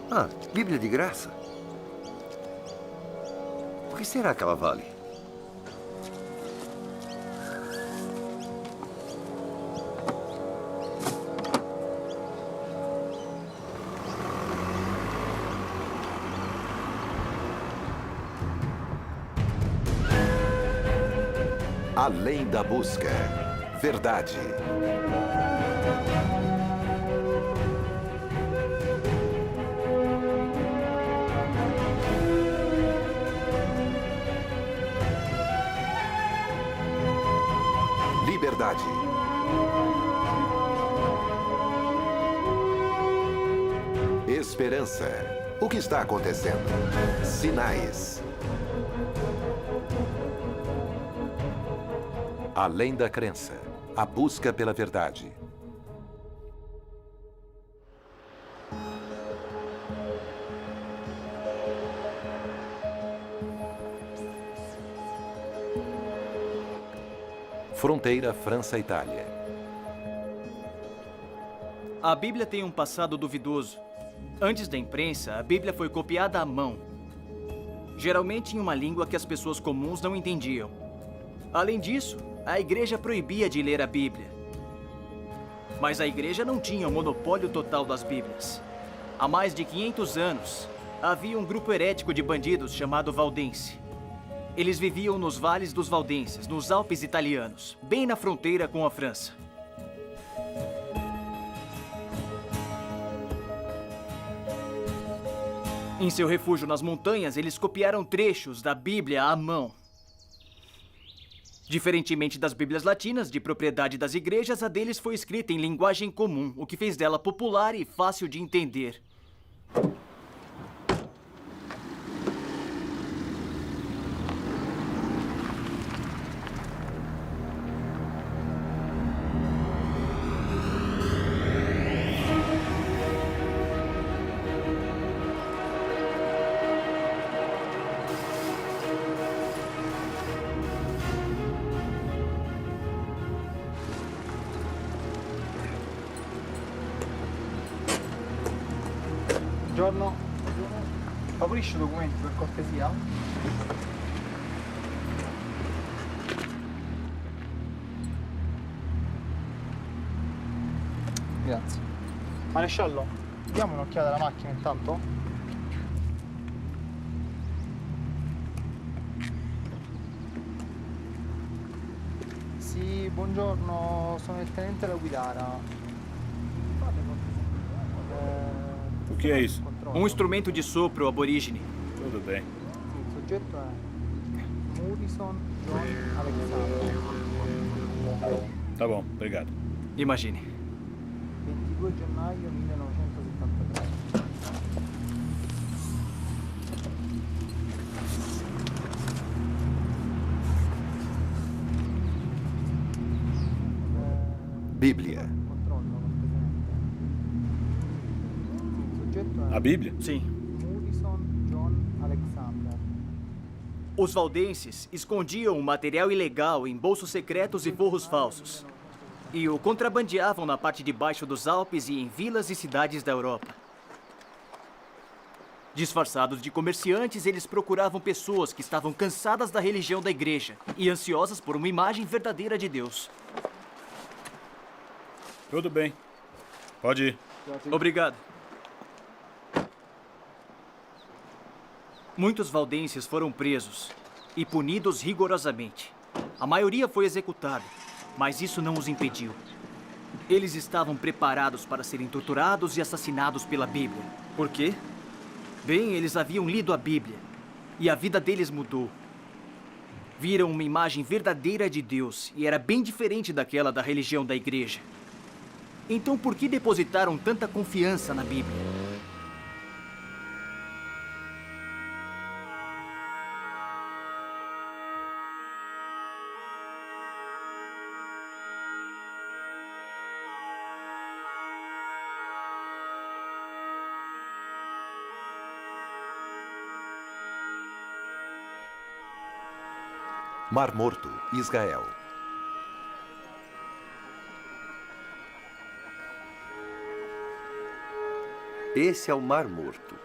Ah, Bíblia de graça? O que será que ela vale? Além da busca. Verdade. Liberdade. Esperança. O que está acontecendo? Sinais. Além da crença. A busca pela verdade. Fronteira França-Itália. A Bíblia tem um passado duvidoso. Antes da imprensa, a Bíblia foi copiada à mão. Geralmente em uma língua que as pessoas comuns não entendiam. Além disso, a igreja proibia de ler a Bíblia. Mas a igreja não tinha o monopólio total das Bíblias. Há mais de 500 anos, havia um grupo herético de bandidos chamado Valdense. Eles viviam nos vales dos Valdenses, nos Alpes italianos, bem na fronteira com a França. Em seu refúgio nas montanhas, eles copiaram trechos da Bíblia à mão. Diferentemente das Bíblias latinas, de propriedade das igrejas, a deles foi escrita em linguagem comum, o que fez dela popular e fácil de entender. Buongiorno. Favorisce i documenti per cortesia? Grazie. Maresciallo, diamo un'occhiata alla macchina intanto? Sì, buongiorno, sono il tenente da guidare. O que é isso? Um instrumento de sopro aborígene. Tudo bem. Sì, il soggetto è Murison John Alexander. Tá bom, obrigado. Imagine. 22 gennaio 1973. Bíblia. Controllo, il soggetto è A Bíblia? Sim. Murison John Alexander. Os valdenses escondiam o material ilegal em bolsos secretos e forros falsos. E o contrabandeavam na parte de baixo dos Alpes e em vilas e cidades da Europa. Disfarçados de comerciantes, eles procuravam pessoas que estavam cansadas da religião da igreja e ansiosas por uma imagem verdadeira de Deus. Tudo bem. Pode ir. Obrigado. Muitos valdenses foram presos e punidos rigorosamente. A maioria foi executada, mas isso não os impediu. Eles estavam preparados para serem torturados e assassinados pela Bíblia. Por quê? Bem, eles haviam lido a Bíblia e a vida deles mudou. Viram uma imagem verdadeira de Deus e era bem diferente daquela da religião da igreja. Então, por que depositaram tanta confiança na Bíblia? Mar Morto, Israel. Esse é o Mar Morto.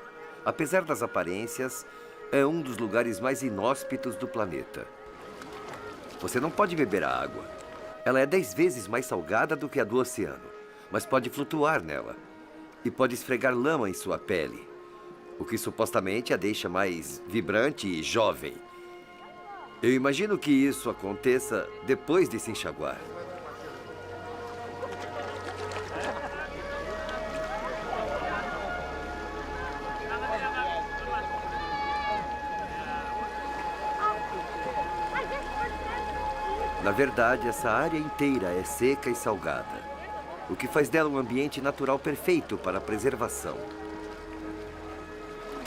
Apesar das aparências, é um dos lugares mais inóspitos do planeta. Você não pode beber a água. Ela é 10 vezes mais salgada do que a do oceano, mas pode flutuar nela e pode esfregar lama em sua pele, o que supostamente a deixa mais vibrante e jovem. Eu imagino que isso aconteça depois de se enxaguar. Na verdade, essa área inteira é seca e salgada, o que faz dela um ambiente natural perfeito para a preservação.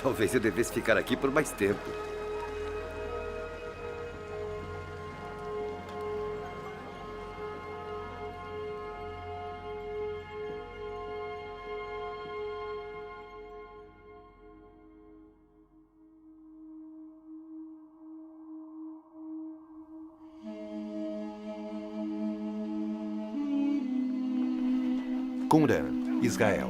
Talvez eu devesse ficar aqui por mais tempo. Qumran, Israel.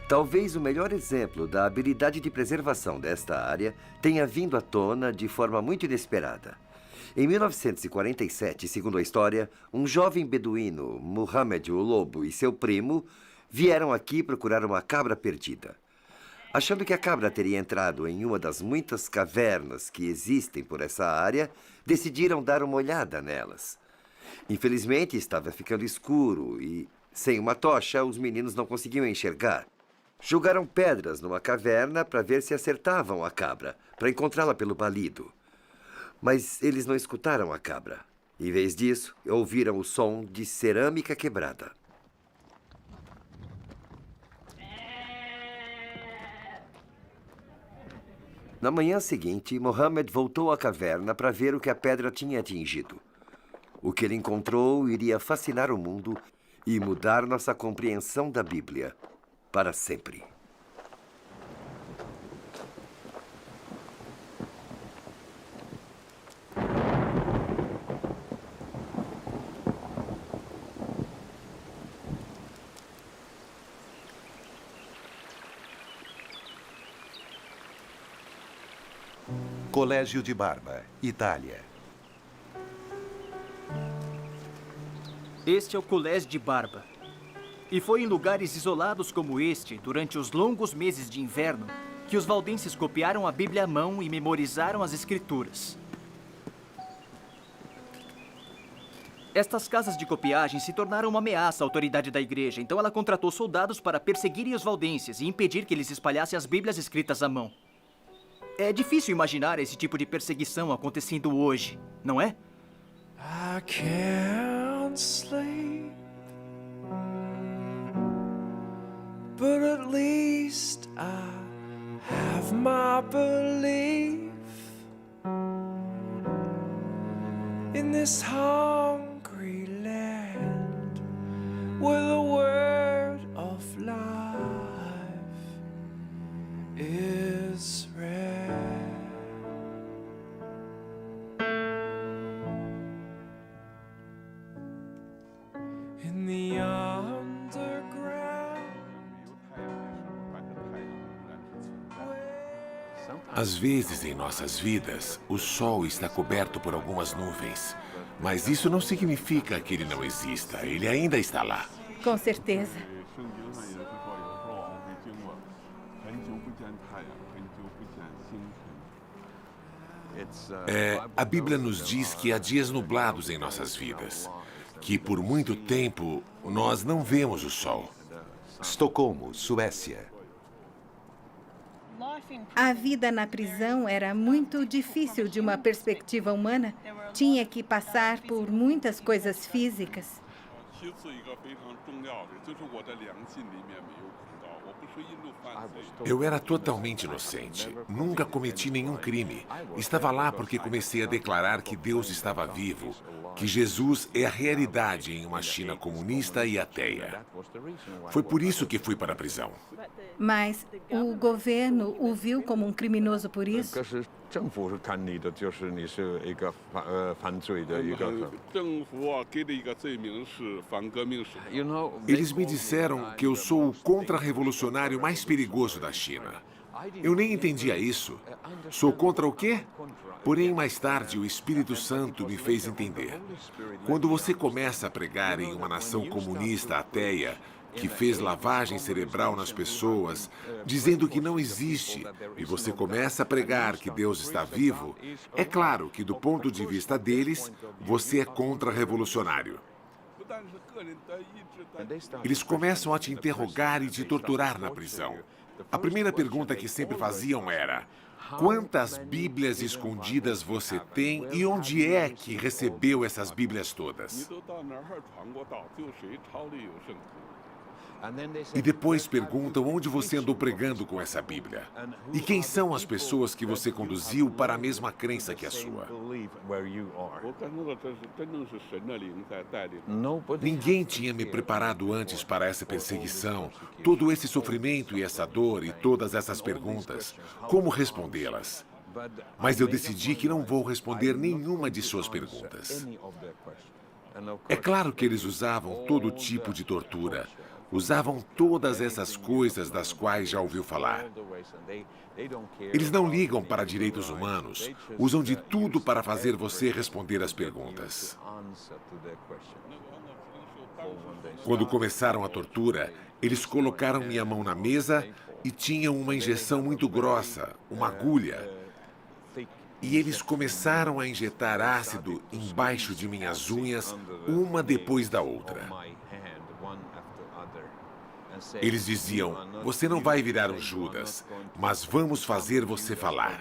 Talvez o melhor exemplo da habilidade de preservação desta área tenha vindo à tona de forma muito inesperada. Em 1947, segundo a história, um jovem beduíno, Muhammad o Lobo, e seu primo vieram aqui procurar uma cabra perdida. Achando que a cabra teria entrado em uma das muitas cavernas que existem por essa área, decidiram dar uma olhada nelas. Infelizmente, estava ficando escuro e, sem uma tocha, os meninos não conseguiam enxergar. Jogaram pedras numa caverna para ver se acertavam a cabra, para encontrá-la pelo balido. Mas eles não escutaram a cabra. Em vez disso, ouviram o som de cerâmica quebrada. Na manhã seguinte, Mohammed voltou à caverna para ver o que a pedra tinha atingido. O que ele encontrou iria fascinar o mundo e mudar nossa compreensão da Bíblia para sempre. Colégio de Barba, Itália. Este é o Colégio de Barba. E foi em lugares isolados como este, durante os longos meses de inverno, que os valdenses copiaram a Bíblia à mão e memorizaram as Escrituras. Estas casas de copiagem se tornaram uma ameaça à autoridade da igreja, então ela contratou soldados para perseguirem os valdenses e impedir que eles espalhassem as Bíblias escritas à mão. É difícil imaginar esse tipo de perseguição acontecendo hoje, não é? I can't sleep, but at least I have my belief in this hungry land where the word of life is rare. In the underground. Às vezes em nossas vidas, o sol está coberto por algumas nuvens. Mas isso não significa que ele não exista. Ele ainda está lá. Com certeza. A Bíblia nos diz que há dias nublados em nossas vidas, que por muito tempo nós não vemos o sol. Estocolmo, Suécia. A vida na prisão era muito difícil de uma perspectiva humana. Tinha que passar por muitas coisas físicas. Eu era totalmente inocente. Nunca cometi nenhum crime. Estava lá porque comecei a declarar que Deus estava vivo, que Jesus é a realidade em uma China comunista e ateia. Foi por isso que fui para a prisão. Mas o governo o viu como um criminoso por isso? Eles me disseram que eu sou o contra-revolucionário mais perigoso da China. Eu nem entendia isso. Sou contra o quê? Porém, mais tarde, o Espírito Santo me fez entender. Quando você começa a pregar em uma nação comunista ateia, que fez lavagem cerebral nas pessoas, dizendo que não existe, e você começa a pregar que Deus está vivo, é claro que, do ponto de vista deles, você é contra-revolucionário. Eles começam a te interrogar e te torturar na prisão. A primeira pergunta que sempre faziam era: quantas Bíblias escondidas você tem e onde é que recebeu essas Bíblias todas? E depois perguntam onde você andou pregando com essa Bíblia. E quem são as pessoas que você conduziu para a mesma crença que a sua. Ninguém tinha me preparado antes para essa perseguição, todo esse sofrimento e essa dor e todas essas perguntas. Como respondê-las? Mas eu decidi que não vou responder nenhuma de suas perguntas. É claro que eles usavam todo tipo de tortura. Usavam todas essas coisas das quais já ouviu falar. Eles não ligam para direitos humanos. Usam de tudo para fazer você responder as perguntas. Quando começaram a tortura, eles colocaram minha mão na mesa e tinham uma injeção muito grossa, uma agulha. E eles começaram a injetar ácido embaixo de minhas unhas, uma depois da outra. Eles diziam: você não vai virar um Judas, mas vamos fazer você falar.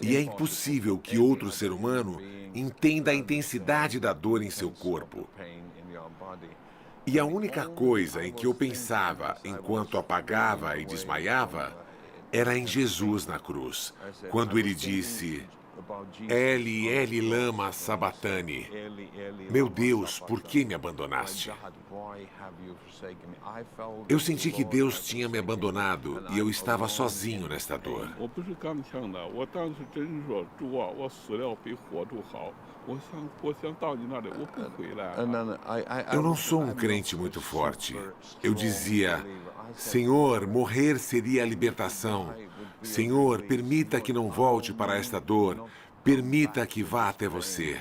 E é impossível que outro ser humano entenda a intensidade da dor em seu corpo. E a única coisa em que eu pensava enquanto apagava e desmaiava era em Jesus na cruz, quando ele disse: Eli, Eli, lama sabachthani. Meu Deus, por que me abandonaste? Eu senti que Deus tinha me abandonado e eu estava sozinho nesta dor. Eu não sou um crente muito forte. Eu dizia: Senhor, morrer seria a libertação. Senhor, permita que não volte para esta dor. Permita que vá até você.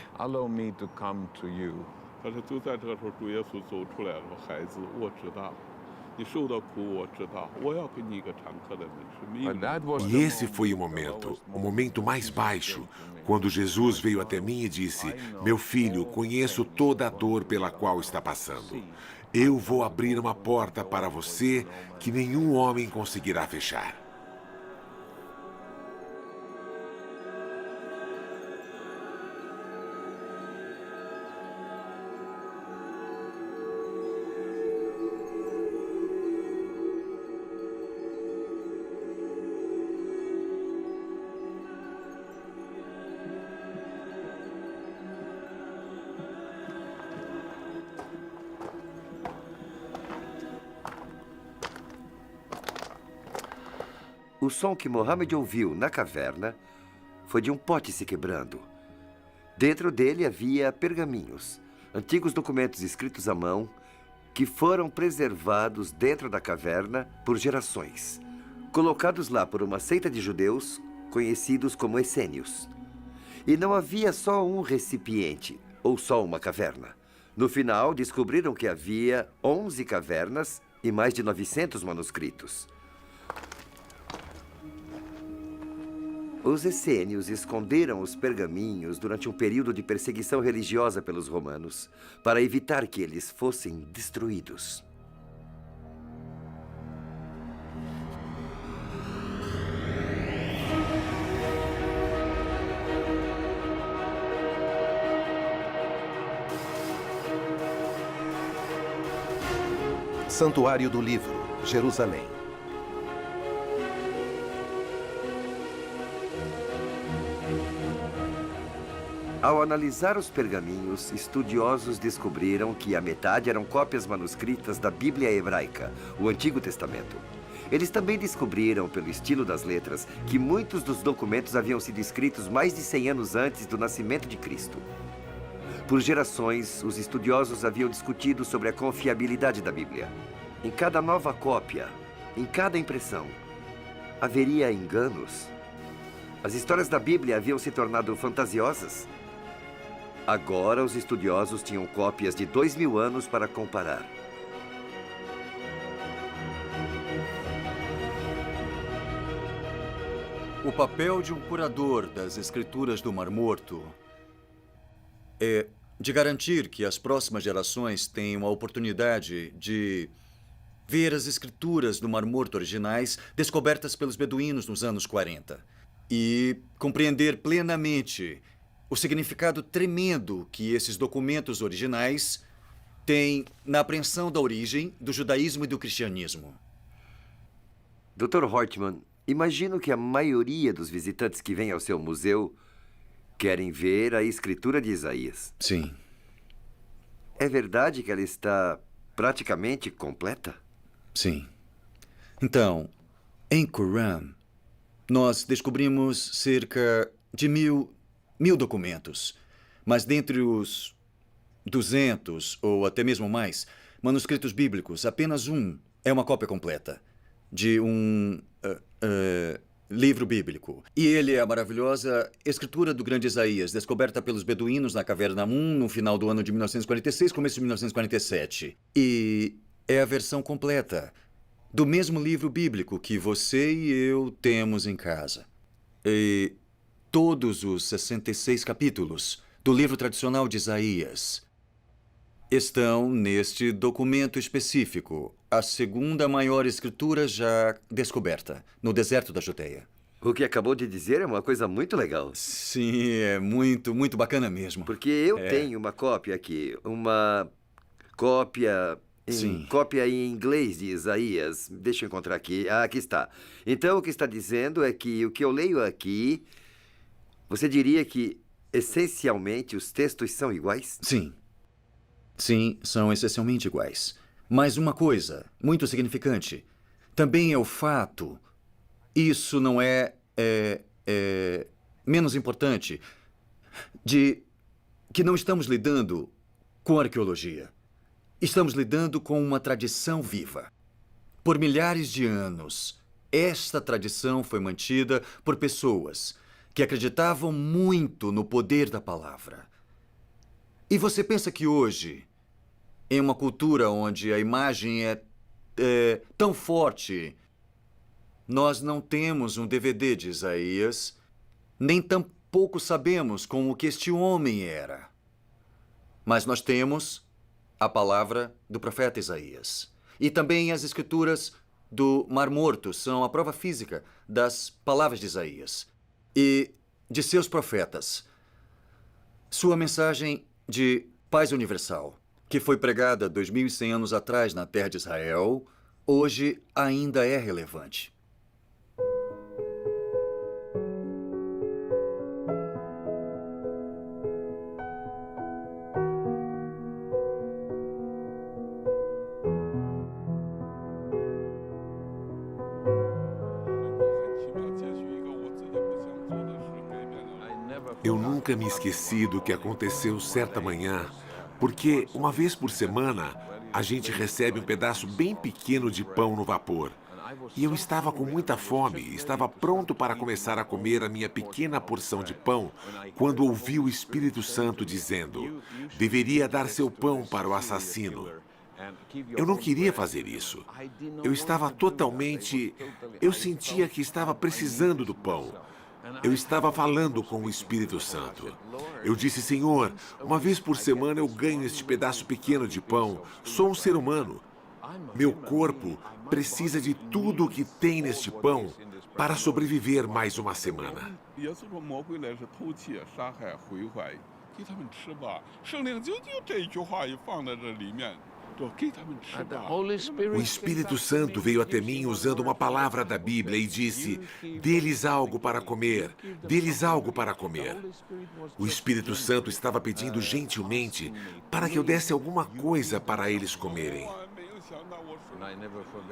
E esse foi o momento mais baixo, quando Jesus veio até mim e disse: meu filho, conheço toda a dor pela qual está passando. Eu vou abrir uma porta para você que nenhum homem conseguirá fechar. O som que Mohammed ouviu na caverna foi de um pote se quebrando. Dentro dele havia pergaminhos, antigos documentos escritos à mão, que foram preservados dentro da caverna por gerações. colocados lá por uma seita de judeus conhecidos como essênios. E não havia só um recipiente ou só uma caverna. No final, descobriram que havia 11 cavernas e mais de 900 manuscritos. Os essênios esconderam os pergaminhos durante um período de perseguição religiosa pelos romanos, para evitar que eles fossem destruídos. Santuário do Livro, Jerusalém. Ao analisar os pergaminhos, estudiosos descobriram que a metade eram cópias manuscritas da Bíblia hebraica, o Antigo Testamento. Eles também descobriram, pelo estilo das letras, que muitos dos documentos haviam sido escritos mais de 100 anos antes do nascimento de Cristo. Por gerações, os estudiosos haviam discutido sobre a confiabilidade da Bíblia. Em cada nova cópia, em cada impressão, haveria enganos. As histórias da Bíblia haviam se tornado fantasiosas. Agora, os estudiosos tinham cópias de 2000 anos para comparar. O papel de um curador das escrituras do Mar Morto é de garantir que as próximas gerações tenham a oportunidade de ver as escrituras do Mar Morto originais descobertas pelos beduínos nos anos 40 e compreender plenamente o significado tremendo que esses documentos originais têm na apreensão da origem do judaísmo e do cristianismo. Dr. Hortman, imagino que a maioria dos visitantes que vêm ao seu museu querem ver a escritura de Isaías. Sim. É verdade que ela está praticamente completa? Sim. Então, em Qumran, nós descobrimos cerca de mil documentos. Mas dentre os 200, ou até mesmo mais, manuscritos bíblicos, apenas um é uma cópia completa de um livro bíblico. E ele é a maravilhosa escritura do grande Isaías, descoberta pelos beduínos na caverna Amun no final do ano de 1946, começo de 1947. E é a versão completa do mesmo livro bíblico que você e eu temos em casa. E todos os 66 capítulos do livro tradicional de Isaías estão neste documento específico, a segunda maior escritura já descoberta no deserto da Judeia. O que acabou de dizer é uma coisa muito legal. Sim, é muito, muito bacana mesmo. Porque eu tenho uma cópia aqui, uma cópia em inglês de Isaías. Deixa eu encontrar aqui. Ah, aqui está. Então, o que está dizendo é que o que eu leio aqui, você diria que, essencialmente, os textos são iguais? Sim. Sim, são essencialmente iguais. Mas uma coisa muito significante também é o fato, isso não é menos importante, de que não estamos lidando com arqueologia. Estamos lidando com uma tradição viva. Por milhares de anos, esta tradição foi mantida por pessoas que acreditavam muito no poder da palavra. E você pensa que hoje, em uma cultura onde a imagem é tão forte, nós não temos um DVD de Isaías, nem tampouco sabemos como que este homem era. Mas nós temos a palavra do profeta Isaías. E também as escrituras do Mar Morto são a prova física das palavras de Isaías e de seus profetas. Sua mensagem de paz universal, que foi pregada 2100 anos atrás na terra de Israel, hoje ainda é relevante. Eu nunca me esqueci do que aconteceu certa manhã, porque uma vez por semana a gente recebe um pedaço bem pequeno de pão no vapor. E eu estava com muita fome e estava pronto para começar a comer a minha pequena porção de pão, quando ouvi o Espírito Santo dizendo: deveria dar seu pão para o assassino. Eu não queria fazer isso. Eu estava totalmente... Eu sentia que estava precisando do pão. Eu estava falando com o Espírito Santo. Eu disse: Senhor, uma vez por semana eu ganho este pedaço pequeno de pão. Sou um ser humano. Meu corpo precisa de tudo o que tem neste pão para sobreviver mais uma semana. O Espírito Santo veio até mim usando uma palavra da Bíblia e disse: dê-lhes algo para comer, dê-lhes algo para comer. O Espírito Santo estava pedindo gentilmente para que eu desse alguma coisa para eles comerem.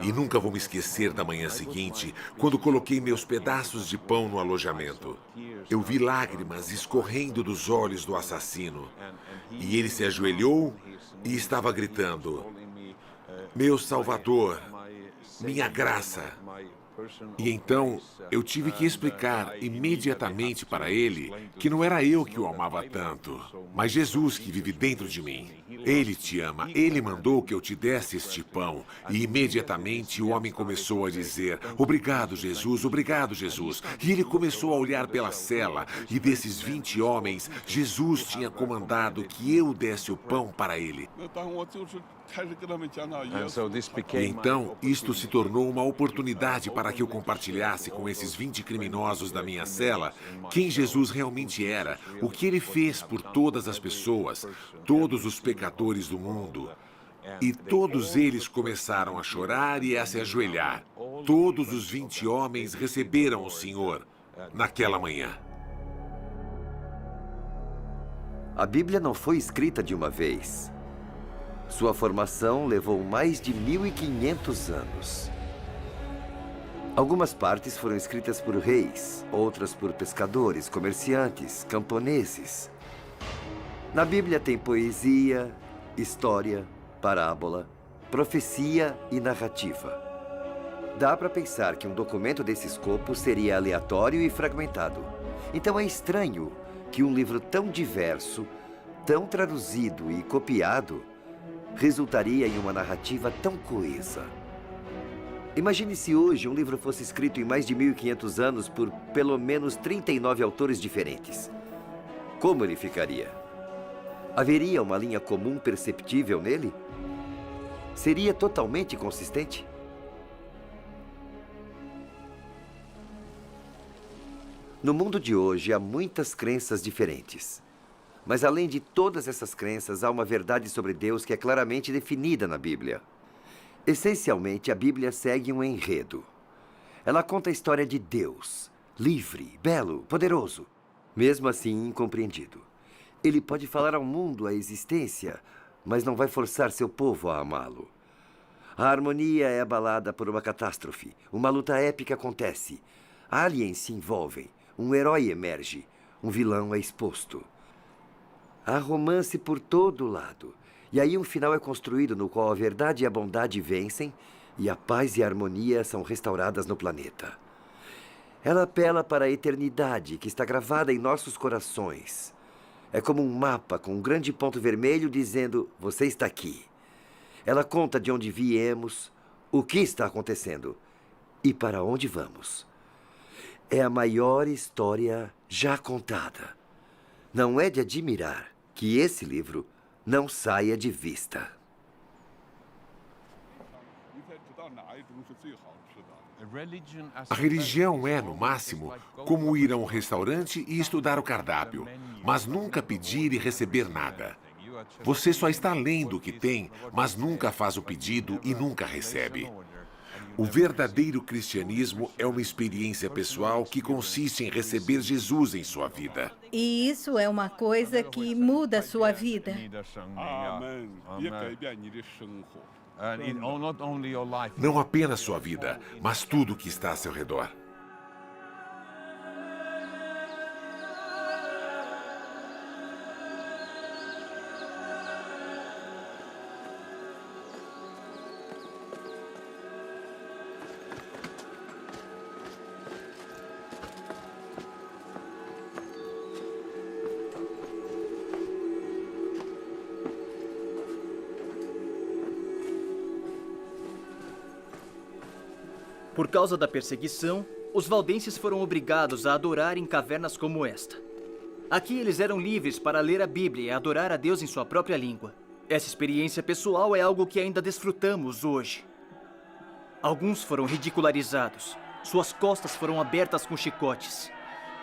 E nunca vou me esquecer da manhã seguinte, quando coloquei meus pedaços de pão no alojamento. Eu vi lágrimas escorrendo dos olhos do assassino. E ele se ajoelhou e estava gritando: meu Salvador, minha graça. E então eu tive que explicar imediatamente para ele que não era eu que o amava tanto, mas Jesus que vive dentro de mim. Ele te ama, ele mandou que eu te desse este pão. E imediatamente o homem começou a dizer: obrigado, Jesus, obrigado, Jesus. E ele começou a olhar pela cela, e desses 20 homens, Jesus tinha comandado que eu desse o pão para ele. E então, isto se tornou uma oportunidade para que eu compartilhasse com esses 20 criminosos da minha cela quem Jesus realmente era, o que ele fez por todas as pessoas, todos os pecadores do mundo. E todos eles começaram a chorar e a se ajoelhar. Todos os 20 homens receberam o Senhor naquela manhã. A Bíblia não foi escrita de uma vez. Sua formação levou mais de 1.500 anos. Algumas partes foram escritas por reis, outras por pescadores, comerciantes, camponeses. Na Bíblia tem poesia, história, parábola, profecia e narrativa. Dá para pensar que um documento desse escopo seria aleatório e fragmentado. Então é estranho que um livro tão diverso, tão traduzido e copiado, resultaria em uma narrativa tão coesa. Imagine se hoje um livro fosse escrito em mais de 1.500 anos por pelo menos 39 autores diferentes. Como ele ficaria? Haveria uma linha comum perceptível nele? Seria totalmente consistente? No mundo de hoje há muitas crenças diferentes. Mas além de todas essas crenças, há uma verdade sobre Deus que é claramente definida na Bíblia. Essencialmente, a Bíblia segue um enredo. Ela conta a história de Deus, livre, belo, poderoso, mesmo assim incompreendido. Ele pode falar ao mundo a existência, mas não vai forçar seu povo a amá-lo. A harmonia é abalada por uma catástrofe. Uma luta épica acontece. Aliens se envolvem. Um herói emerge. Um vilão é exposto. Há romance por todo lado. E aí um final é construído no qual a verdade e a bondade vencem e a paz e a harmonia são restauradas no planeta. Ela apela para a eternidade que está gravada em nossos corações. É como um mapa com um grande ponto vermelho dizendo: você está aqui. Ela conta de onde viemos, o que está acontecendo e para onde vamos. É a maior história já contada. Não é de admirar que esse livro não saia de vista. A religião é, no máximo, como ir a um restaurante e estudar o cardápio, mas nunca pedir e receber nada. Você só está lendo o que tem, mas nunca faz o pedido e nunca recebe. O verdadeiro cristianismo é uma experiência pessoal que consiste em receber Jesus em sua vida. E isso é uma coisa que muda a sua vida. Não apenas sua vida, mas tudo que está a seu redor. Por causa da perseguição, os valdenses foram obrigados a adorar em cavernas como esta. Aqui eles eram livres para ler a Bíblia e adorar a Deus em sua própria língua. Essa experiência pessoal é algo que ainda desfrutamos hoje. Alguns foram ridicularizados. Suas costas foram abertas com chicotes.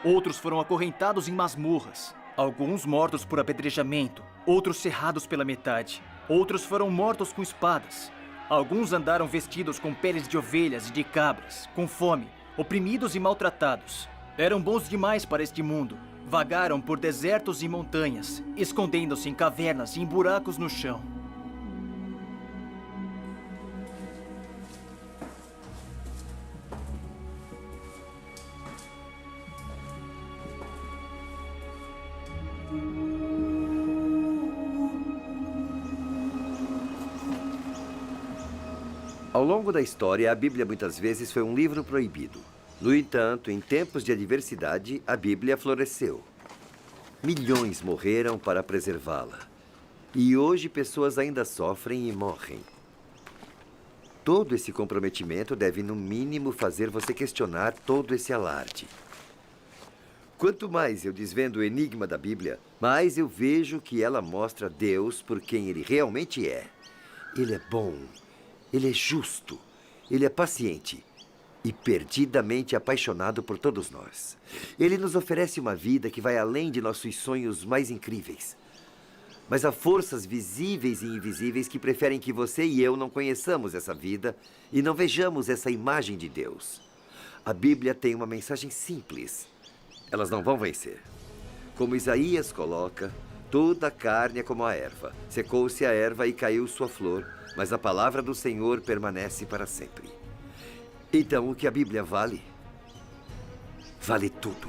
Outros foram acorrentados em masmorras. Alguns mortos por apedrejamento. Outros serrados pela metade. Outros foram mortos com espadas. Alguns andaram vestidos com peles de ovelhas e de cabras, com fome, oprimidos e maltratados. Eram bons demais para este mundo. Vagaram por desertos e montanhas, escondendo-se em cavernas e em buracos no chão. Ao longo da história, a Bíblia muitas vezes foi um livro proibido. No entanto, em tempos de adversidade, a Bíblia floresceu. Milhões morreram para preservá-la. E hoje pessoas ainda sofrem e morrem. Todo esse comprometimento deve, no mínimo, fazer você questionar todo esse alarde. Quanto mais eu desvendo o enigma da Bíblia, mais eu vejo que ela mostra Deus por quem Ele realmente é. Ele é bom, Ele é justo, Ele é paciente e perdidamente apaixonado por todos nós. Ele nos oferece uma vida que vai além de nossos sonhos mais incríveis. Mas há forças visíveis e invisíveis que preferem que você e eu não conheçamos essa vida e não vejamos essa imagem de Deus. A Bíblia tem uma mensagem simples. Elas não vão vencer. Como Isaías coloca, toda a carne é como a erva. Secou-se a erva e caiu sua flor, mas a palavra do Senhor permanece para sempre. Então, o que a Bíblia vale? Vale tudo.